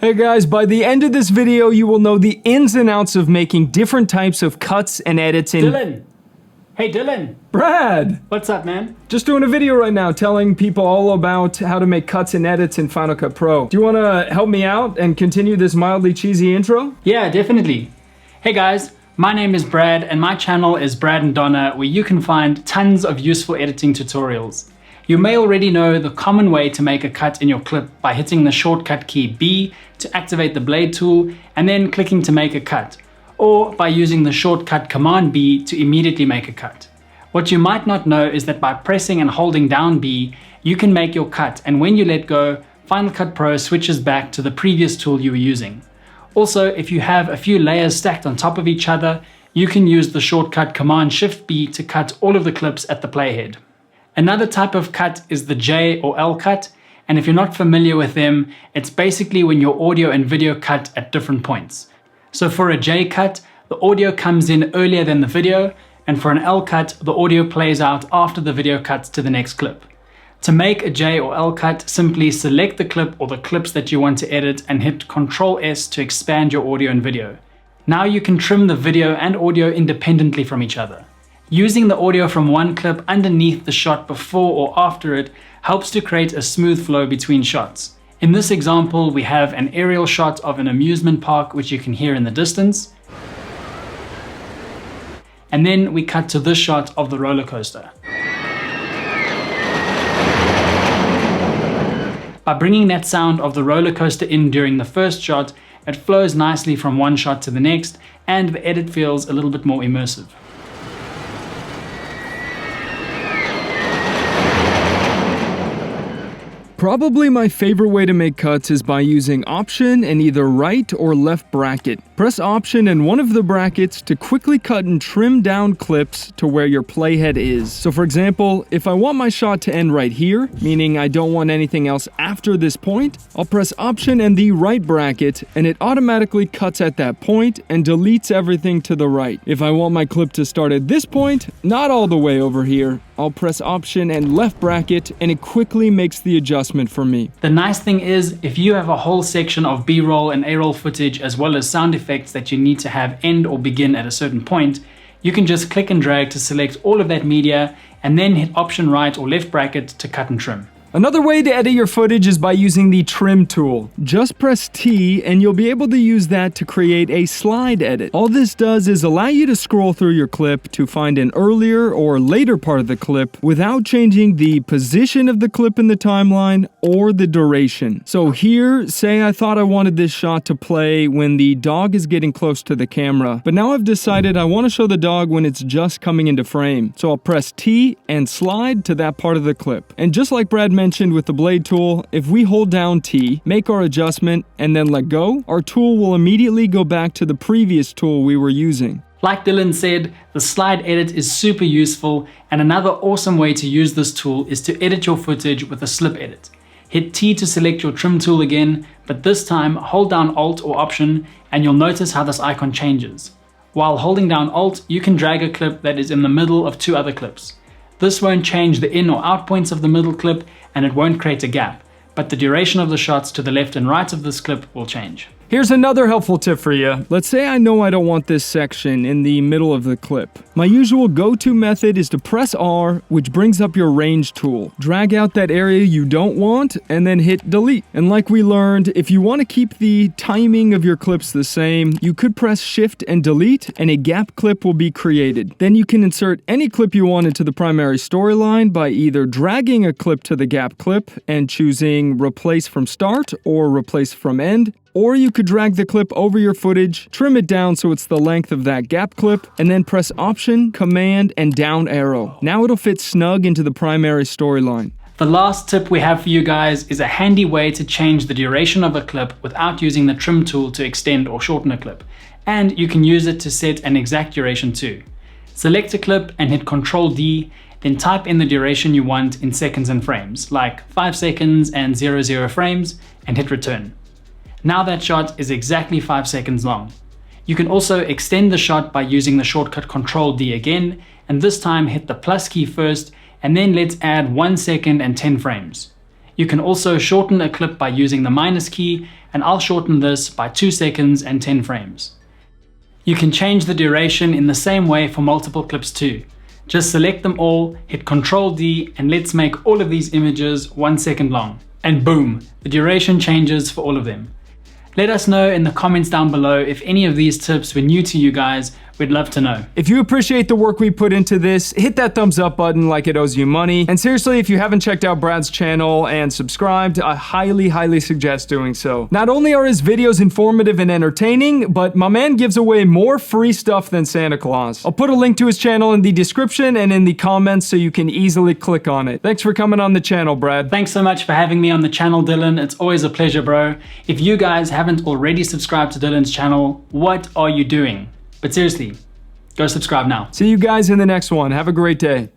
Hey guys, by the end of this video, you will know the ins and outs of making different types of cuts and edits in— Dylan! Hey Dylan! Brad! What's up, man? Just doing a video right now telling people all about how to make cuts and edits in Final Cut Pro. Do you want to help me out and continue this mildly cheesy intro? Yeah, definitely. Hey guys, my name is Brad and my channel is Brad and Donna, where you can find tons of useful editing tutorials. You may already know the common way to make a cut in your clip by hitting the shortcut key B to activate the blade tool and then clicking to make a cut, or by using the shortcut Command B to immediately make a cut. What you might not know is that by pressing and holding down B, you can make your cut, and when you let go, Final Cut Pro switches back to the previous tool you were using. Also, if you have a few layers stacked on top of each other, you can use the shortcut Command Shift B to cut all of the clips at the playhead. Another type of cut is the J or L cut, and if you're not familiar with them, it's basically when your audio and video cut at different points. So for a J cut, the audio comes in earlier than the video, and for an L cut, the audio plays out after the video cuts to the next clip. To make a J or L cut, simply select the clip or the clips that you want to edit and hit Ctrl S to expand your audio and video. Now you can trim the video and audio independently from each other. Using the audio from one clip underneath the shot before or after it helps to create a smooth flow between shots. In this example, we have an aerial shot of an amusement park, which you can hear in the distance. And then we cut to this shot of the roller coaster. By bringing that sound of the roller coaster in during the first shot, it flows nicely from one shot to the next, and the edit feels a little bit more immersive. Probably my favorite way to make cuts is by using Option and either right or left bracket. Press Option and one of the brackets to quickly cut and trim down clips to where your playhead is. So for example, if I want my shot to end right here, meaning I don't want anything else after this point, I'll press Option and the right bracket and it automatically cuts at that point and deletes everything to the right. If I want my clip to start at this point, not all the way over here, I'll press Option and left bracket and it quickly makes the adjustment for me. The nice thing is, if you have a whole section of B-roll and A-roll footage as well as sound effects that you need to have end or begin at a certain point, you can just click and drag to select all of that media and then hit Option right or left bracket to cut and trim. Another way to edit your footage is by using the trim tool. Just press T and you'll be able to use that to create a slide edit. All this does is allow you to scroll through your clip to find an earlier or later part of the clip without changing the position of the clip in the timeline or the duration. So here, say I thought I wanted this shot to play when the dog is getting close to the camera, but now I've decided I want to show the dog when it's just coming into frame. So I'll press T and slide to that part of the clip. And just like Brad mentioned with the blade tool, if we hold down T, make our adjustment, and then let go, our tool will immediately go back to the previous tool we were using. Like Dylan said, the slide edit is super useful, and another awesome way to use this tool is to edit your footage with a slip edit. Hit T to select your trim tool again, but this time hold down Alt or Option and you'll notice how this icon changes. While holding down Alt, you can drag a clip that is in the middle of two other clips. This won't change the in or out points of the middle clip and it won't create a gap, but the duration of the shots to the left and right of this clip will change. Here's another helpful tip for you. Let's say I know I don't want this section in the middle of the clip. My usual go-to method is to press R, which brings up your range tool. Drag out that area you don't want, and then hit delete. And like we learned, if you want to keep the timing of your clips the same, you could press Shift and delete, and a gap clip will be created. Then you can insert any clip you want into the primary storyline by either dragging a clip to the gap clip and choosing Replace from Start or Replace from End. Or you could drag the clip over your footage, trim it down so it's the length of that gap clip, and then press Option, Command, and down arrow. Now it'll fit snug into the primary storyline. The last tip we have for you guys is a handy way to change the duration of a clip without using the trim tool to extend or shorten a clip. And you can use it to set an exact duration too. Select a clip and hit Ctrl D, then type in the duration you want in seconds and frames, like 5 seconds and 00 frames, and hit Return. Now that shot is exactly 5 seconds long. You can also extend the shot by using the shortcut Ctrl D again, and this time hit the plus key first, and then let's add 1 second and 10 frames. You can also shorten a clip by using the minus key, and I'll shorten this by 2 seconds and 10 frames. You can change the duration in the same way for multiple clips too. Just select them all, hit Ctrl D, and let's make all of these images 1 second long. And boom, the duration changes for all of them. Let us know in the comments down below if any of these tips were new to you guys. We'd love to know. If you appreciate the work we put into this, hit that thumbs up button like it owes you money. And seriously, if you haven't checked out Brad's channel and subscribed, I highly suggest doing so. Not only are his videos informative and entertaining, but my man gives away more free stuff than Santa Claus. I'll put a link to his channel in the description and in the comments so you can easily click on it. Thanks for coming on the channel, Brad. Thanks so much for having me on the channel, Dylan. It's always a pleasure, bro. If you guys haven't already subscribed to Dylan's channel, what are you doing? But seriously, go subscribe now. See you guys in the next one. Have a great day.